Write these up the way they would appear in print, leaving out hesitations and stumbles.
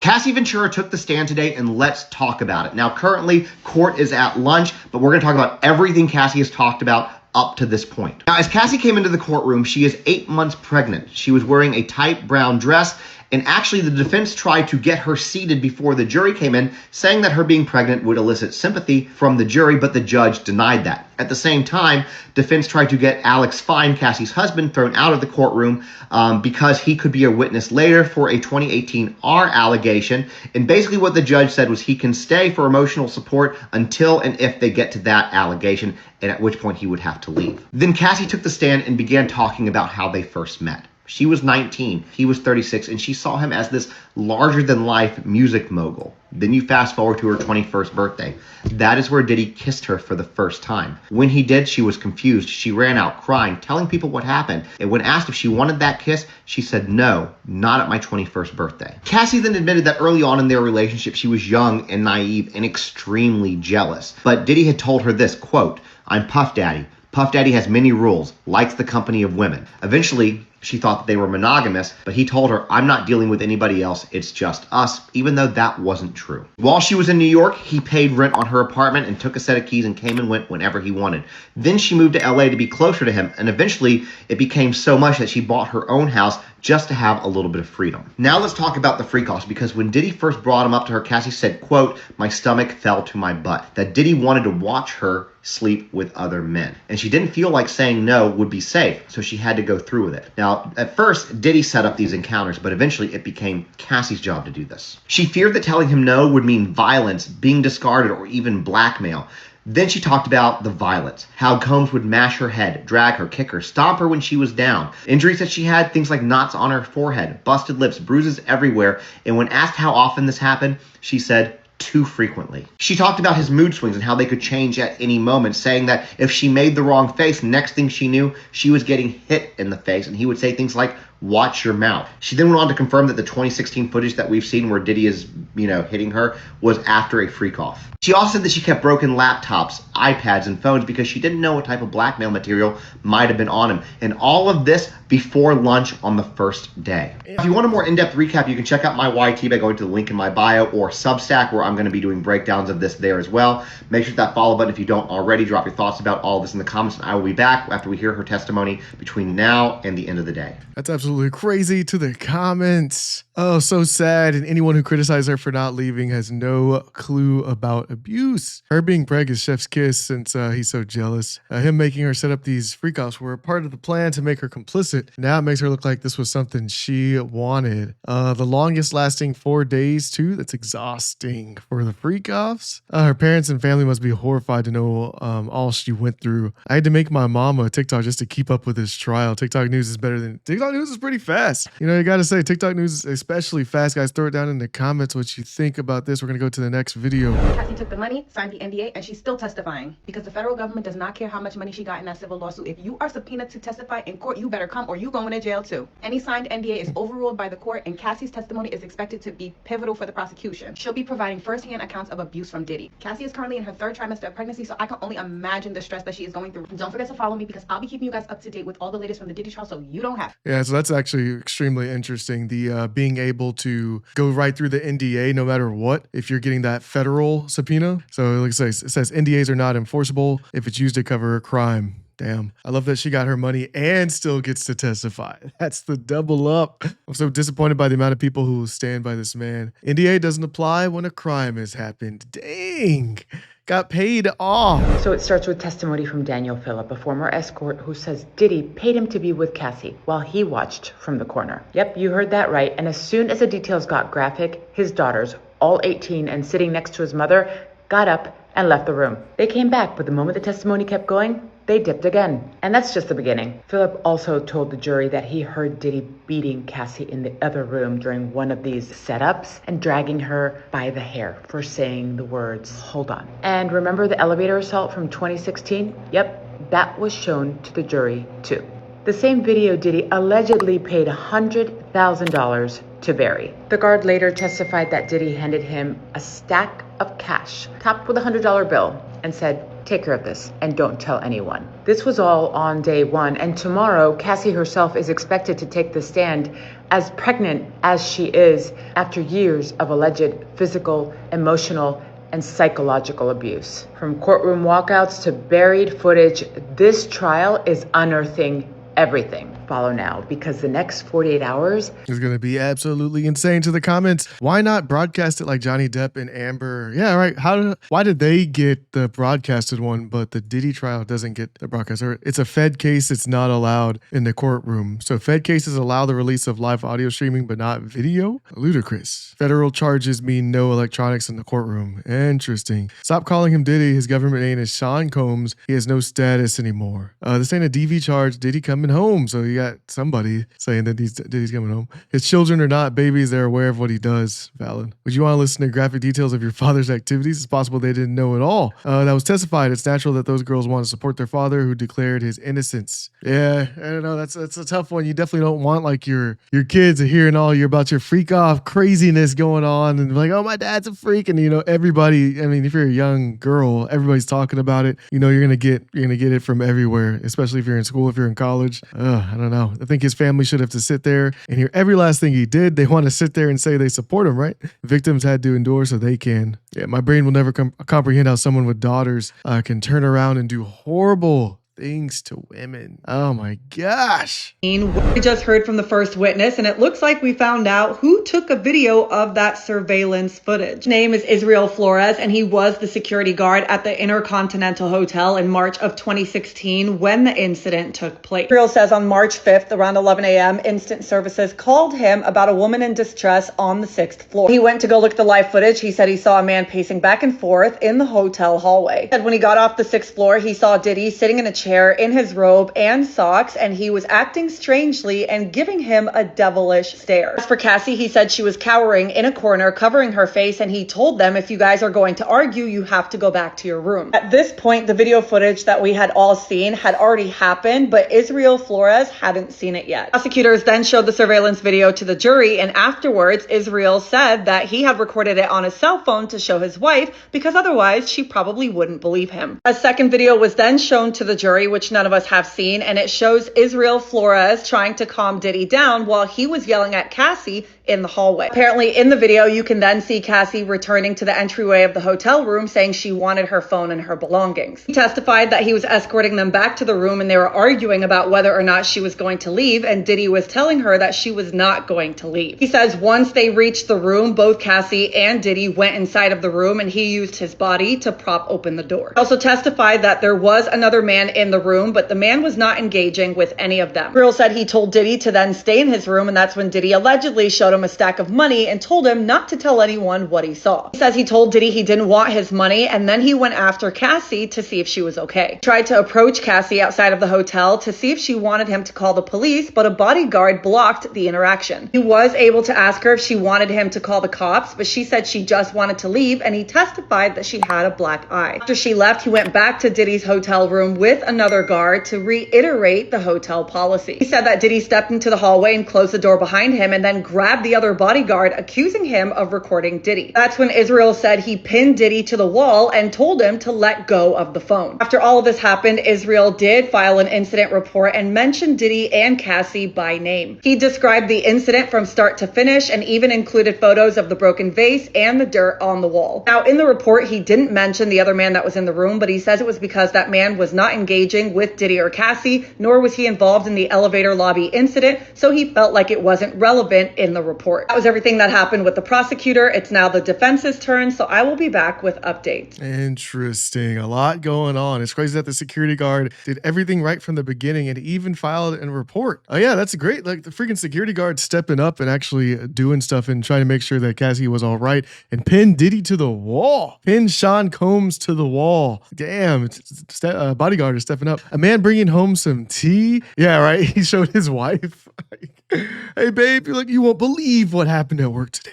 Cassie Ventura took the stand today, and let's talk about it. Now, currently, court is at lunch, but we're going to talk about everything Cassie has talked about up to this point. Now, as Cassie came into the courtroom, she is 8 months pregnant. She was wearing a tight brown dress, and actually the defense tried to get her seated before the jury came in, saying that her being pregnant would elicit sympathy from the jury, but the judge denied that. At the same time, defense tried to get Alex Fine, Cassie's husband, thrown out of the courtroom because he could be a witness later for a 2018 R allegation. And basically what the judge said was he can stay for emotional support until and if they get to that allegation, and at which point he would have to leave. Then Cassie took the stand and began talking about how they first met. She was 19, he was 36, and she saw him as this larger-than-life music mogul. Then you fast forward to her 21st birthday. That is where Diddy kissed her for the first time. When he did, she was confused. She ran out crying, telling people what happened. And when asked if she wanted that kiss, she said, "No, not at my 21st birthday." Cassie then admitted that early on in their relationship, she was young and naive and extremely jealous. But Diddy had told her this, quote, "I'm Puff Daddy. Puff Daddy has many rules, likes the company of women." Eventually, she thought that they were monogamous, but he told her, "I'm not dealing with anybody else, it's just us," even though that wasn't true. While she was in New York, he paid rent on her apartment and took a set of keys and came and went whenever he wanted. Then she moved to LA to be closer to him, and eventually it became so much that she bought her own house just to have a little bit of freedom. Now let's talk about the freak-offs, because when Diddy first brought him up to her, Cassie said, quote, "My stomach fell to my butt," that Diddy wanted to watch her sleep with other men. And she didn't feel like saying no would be safe, so she had to go through with it. Now, at first, Diddy set up these encounters, but eventually it became Cassie's job to do this. She feared that telling him no would mean violence, being discarded, or even blackmail. Then she talked about the violence, how Combs would mash her head, drag her, kick her, stomp her when she was down. Injuries that she had, things like knots on her forehead, busted lips, bruises everywhere. And when asked how often this happened, she said, too frequently. She talked about his mood swings and how they could change at any moment, saying that if she made the wrong face, next thing she knew, she was getting hit in the face, and he would say things like, "Watch your mouth." She then went on to confirm that the 2016 footage that we've seen where Diddy is, hitting her was after a freak-off. She also said that she kept broken laptops, iPads, and phones because she didn't know what type of blackmail material might have been on him. And all of this before lunch on the first day. If you want a more in-depth recap, you can check out my YT by going to the link in my bio or Substack, where I'm going to be doing breakdowns of this there as well. Make sure that follow button if you don't already. Drop your thoughts about all of this in the comments, and I will be back after we hear her testimony between now and the end of the day. That's absolutely crazy to the comments. Oh, so sad. And anyone who criticized her for not leaving has no clue about abuse. Her being preg is chef's kiss since he's so jealous. Him making her set up these freak-offs were part of the plan to make her complicit. Now it makes her look like this was something she wanted. The longest lasting 4 days too. That's exhausting for the freak-offs. Her parents and family must be horrified to know all she went through. I had to make my mom a TikTok just to keep up with this trial. TikTok news is better than TikTok news is pretty fast. You gotta say TikTok news is especially fast, guys. Throw it down in the comments what you think about this. We're gonna go to the next video. Cassie took the money, signed the NDA, and she's still testifying because the federal government does not care how much money she got in that civil lawsuit. If you are subpoenaed to testify in court, you better come or you going to jail too. Any signed NDA is overruled by the court, and Cassie's testimony is expected to be pivotal for the prosecution. She'll be providing first-hand accounts of abuse from Diddy. Cassie is currently in her 3rd trimester of pregnancy, so I can only imagine the stress that she is going through. Don't forget to follow me because I'll be keeping you guys up to date with all the latest from the Diddy trial, so you don't have to. Yeah, so that's actually extremely interesting. The being able to go right through the NDA no matter what if you're getting that federal subpoena. So like it says NDAs are not enforceable if it's used to cover a crime. Damn. I love that she got her money and still gets to testify. That's the double up. I'm so disappointed by the amount of people who stand by this man. NDA doesn't apply when a crime has happened. Dang. Got paid off. So it starts with testimony from Daniel Phillip, a former escort who says Diddy paid him to be with Cassie while he watched from the corner. Yep, you heard that right. And as soon as the details got graphic, his daughters, all 18 and sitting next to his mother, got up and left the room. They came back, but the moment the testimony kept going, they dipped again. And that's just the beginning. Phillip also told the jury that he heard Diddy beating Cassie in the other room during one of these setups and dragging her by the hair for saying the words, "Hold on." And remember the elevator assault from 2016? Yep, that was shown to the jury too. The same video Diddy allegedly paid $100,000 $1,000 to Barry. The guard later testified that Diddy handed him a stack of cash topped with a $100 bill and said, "Take care of this and don't tell anyone." This was all on day one, and tomorrow Cassie herself is expected to take the stand, as pregnant as she is after years of alleged physical, emotional, and psychological abuse. From courtroom walkouts to buried footage, this trial is unearthing everything. Follow now, because the next 48 hours is going to be absolutely insane. To the comments, why not broadcast it like Johnny Depp and Amber? Yeah, right. Why did they get the broadcasted one, but the Diddy trial doesn't get the broadcast? Or it's a Fed case. It's not allowed in the courtroom. So Fed cases allow the release of live audio streaming, but not video? Ludicrous. Federal charges mean no electronics in the courtroom. Interesting. Stop calling him Diddy. His government name is Sean Combs. He has no status anymore. This ain't a DV charge. Diddy coming home. So you got somebody saying that Diddy's coming home. His children are not babies. They're aware of what he does. Valid. Would you want to listen to graphic details of your father's activities? It's possible they didn't know at all. That was testified. It's natural that those girls want to support their father, who declared his innocence. Yeah, I don't know. That's a tough one. You definitely don't want like your kids hearing all about your freak off craziness going on and like, oh, my dad's a freak, and everybody. I mean, if you're a young girl, everybody's talking about it. You're gonna get it from everywhere, especially if you're in school, if you're in college. I don't know. I think his family should have to sit there and hear every last thing he did. They want to sit there and say they support him, right? Victims had to endure so they can. Yeah, my brain will never comprehend how someone with daughters can turn around and do horrible things to women. Oh my gosh. We just heard from the first witness, and it looks like we found out who took a video of that surveillance footage. His name is Israel Flores, and he was the security guard at the Intercontinental Hotel in March of 2016 when the incident took place. Israel says on March 5th, around 11 a.m., instant services called him about a woman in distress on the 6th floor. He went to go look at the live footage. He said he saw a man pacing back and forth in the hotel hallway. He said when he got off the 6th floor, he saw Diddy sitting in a chair in his robe and socks, and he was acting strangely and giving him a devilish stare. As for Cassie, he said she was cowering in a corner, covering her face, and he told them, if you guys are going to argue, you have to go back to your room. At this point, the video footage that we had all seen had already happened, but Israel Flores hadn't seen it yet. Prosecutors then showed the surveillance video to the jury, and afterwards, Israel said that he had recorded it on his cell phone to show his wife, because otherwise she probably wouldn't believe him. A second video was then shown to the jury, which none of us have seen, and it shows Israel Flores trying to calm Diddy down while he was yelling at Cassie in the hallway. Apparently in the video, you can then see Cassie returning to the entryway of the hotel room saying she wanted her phone and her belongings. He testified that he was escorting them back to the room and they were arguing about whether or not she was going to leave, and Diddy was telling her that she was not going to leave. He says once they reached the room, both Cassie and Diddy went inside of the room and he used his body to prop open the door. He also testified that there was another man in the room, but the man was not engaging with any of them. Israel said he told Diddy to then stay in his room, and that's when Diddy allegedly showed him a stack of money and told him not to tell anyone what he saw. He says he told Diddy he didn't want his money, and then he went after Cassie to see if she was okay. He tried to approach Cassie outside of the hotel to see if she wanted him to call the police, but a bodyguard blocked the interaction. He was able to ask her if she wanted him to call the cops, but she said she just wanted to leave, and he testified that she had a black eye. After she left, he went back to Diddy's hotel room with another guard to reiterate the hotel policy. He said that Diddy stepped into the hallway and closed the door behind him and then grabbed the other bodyguard, accusing him of recording Diddy. That's when Israel said he pinned Diddy to the wall and told him to let go of the phone. After all of this happened, Israel did file an incident report and mentioned Diddy and Cassie by name. He described the incident from start to finish and even included photos of the broken vase and the dirt on the wall. Now, in the report, he didn't mention the other man that was in the room, but he says it was because that man was not engaging with Diddy or Cassie, nor was he involved in the elevator lobby incident, so he felt like it wasn't relevant in the report. That was everything that happened with the prosecutor. It's now the defense's turn, so I will be back with updates. Interesting. A lot going on. It's crazy that the security guard did everything right from the beginning and even filed a report. Oh yeah, that's great. Like the freaking security guard stepping up and actually doing stuff and trying to make sure that Cassie was all right, and pinned Diddy to the wall. Pinned Sean Combs to the wall. Damn, bodyguard is stepping up. A man bringing home some tea. Yeah, right. He showed his wife. Hey babe, you won't believe what happened at work today.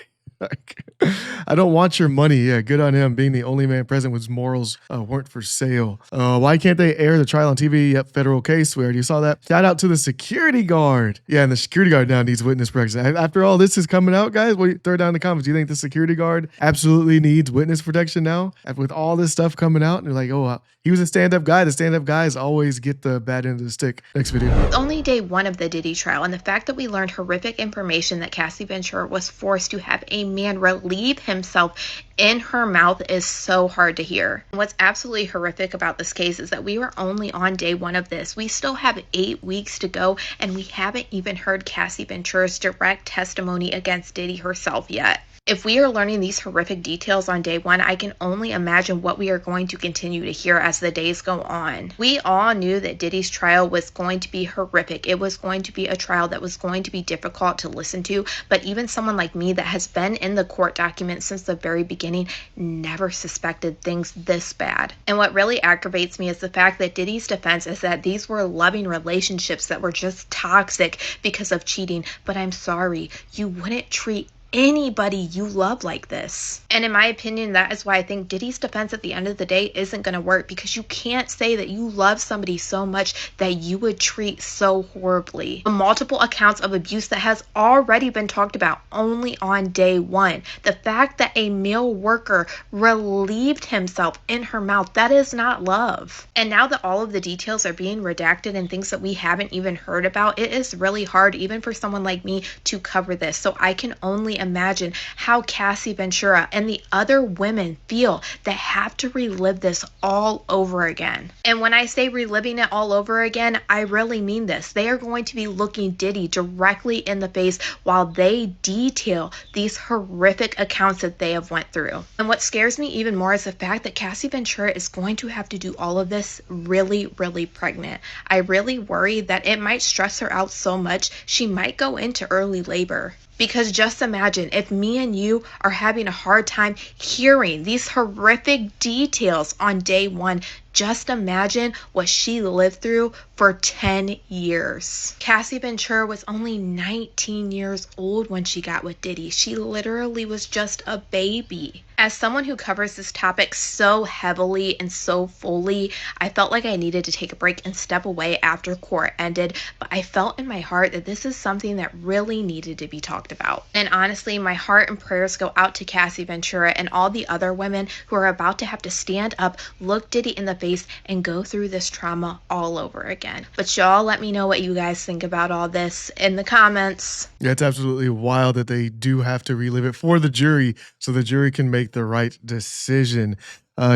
I don't want your money. Yeah, good on him being the only man present with morals weren't for sale. Why can't they air the trial on TV? Yep, federal case. We already saw that. Shout out to the security guard. Yeah, and the security guard now needs witness protection. After all this is coming out, guys, what do you throw down in the comments? Do you think the security guard absolutely needs witness protection now? With all this stuff coming out, and you're like, oh, he was a stand-up guy. The stand-up guys always get the bad end of the stick. Next video. It's only day one of the Diddy trial, and the fact that we learned horrific information that Cassie Ventura was forced to have a man relieve himself in her mouth is so hard to hear. And what's absolutely horrific about this case is that we were only on day one of this. We still have 8 weeks to go, and we haven't even heard Cassie Ventura's direct testimony against Diddy herself yet. If we are learning these horrific details on day one, I can only imagine what we are going to continue to hear as the days go on. We all knew that Diddy's trial was going to be horrific. It was going to be a trial that was going to be difficult to listen to, but even someone like me that has been in the court documents since the very beginning never suspected things this bad. And what really aggravates me is the fact that Diddy's defense is that these were loving relationships that were just toxic because of cheating, but I'm sorry, you wouldn't treat anybody you love like this. And in my opinion, that is why I think Diddy's defense at the end of the day isn't going to work, because you can't say that you love somebody so much that you would treat so horribly. The multiple accounts of abuse that has already been talked about only on day one. The fact that a male worker relieved himself in her mouth, that is not love. And now that all of the details are being redacted and things that we haven't even heard about, it is really hard even for someone like me to cover this. So I can only imagine how Cassie Ventura and the other women feel that have to relive this all over again. And when I say reliving it all over again, I really mean this. They are going to be looking Diddy directly in the face while they detail these horrific accounts that they have went through. And what scares me even more is the fact that Cassie Ventura is going to have to do all of this really, really pregnant. I really worry that it might stress her out so much she might go into early labor. Because just imagine if me and you are having a hard time hearing these horrific details on day one. Just imagine what she lived through for 10 years. Cassie Ventura was only 19 years old when she got with Diddy. She literally was just a baby. As someone who covers this topic so heavily and so fully, I felt like I needed to take a break and step away after court ended, but I felt in my heart that this is something that really needed to be talked about. And honestly, my heart and prayers go out to Cassie Ventura and all the other women who are about to have to stand up, look Diddy in the face, and go through this trauma all over again. But y'all let me know what you guys think about all this in the comments. Yeah, it's absolutely wild that they do have to relive it for the jury so the jury can make the right decision.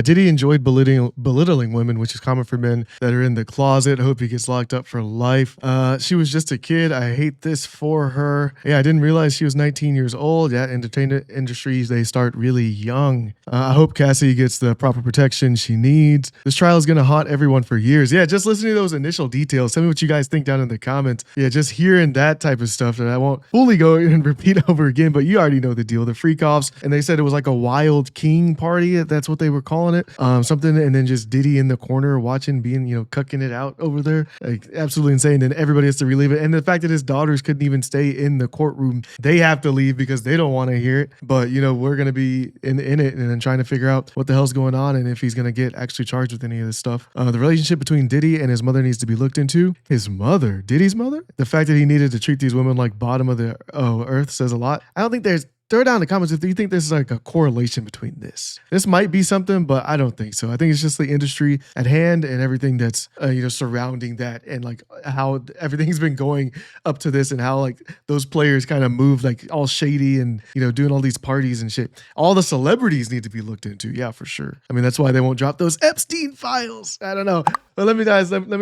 Diddy enjoyed belittling women, which is common for men that are in the closet. I hope he gets locked up for life. She was just a kid. I hate this for her. Yeah, I didn't realize she was 19 years old. Yeah, entertainment industries, they start really young. I hope Cassie gets the proper protection she needs. This trial is going to haunt everyone for years. Yeah, just listening to those initial details. Tell me what you guys think down in the comments. Yeah, just hearing that type of stuff that I won't fully go and repeat over again, but you already know the deal. The freak-offs, and they said it was like a wild king party. That's what they were calling it, something, and then just Diddy in the corner watching, being, cucking it out over there, like absolutely insane. And everybody has to relive it, and the fact that his daughters couldn't even stay in the courtroom, they have to leave because they don't want to hear it. But we're gonna be in it and then trying to figure out what the hell's going on and if he's gonna get actually charged with any of this stuff. The relationship between Diddy and his mother needs to be looked into. His mother, Diddy's mother, the fact that he needed to treat these women like bottom of the earth says a lot. I don't think there's Throw down in the comments if you think there's like a correlation between this. This might be something, but I don't think so. I think it's just the industry at hand and everything that's surrounding that, and like how everything's been going up to this, and how like those players kind of move like all shady and doing all these parties and shit. All the celebrities need to be looked into, yeah, for sure. I mean, that's why they won't drop those Epstein files. I don't know. But let me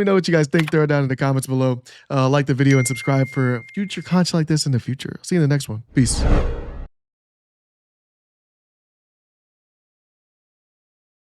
know what you guys think. Throw it down in the comments below. Like the video and subscribe for future content like this in the future. See you in the next one. Peace.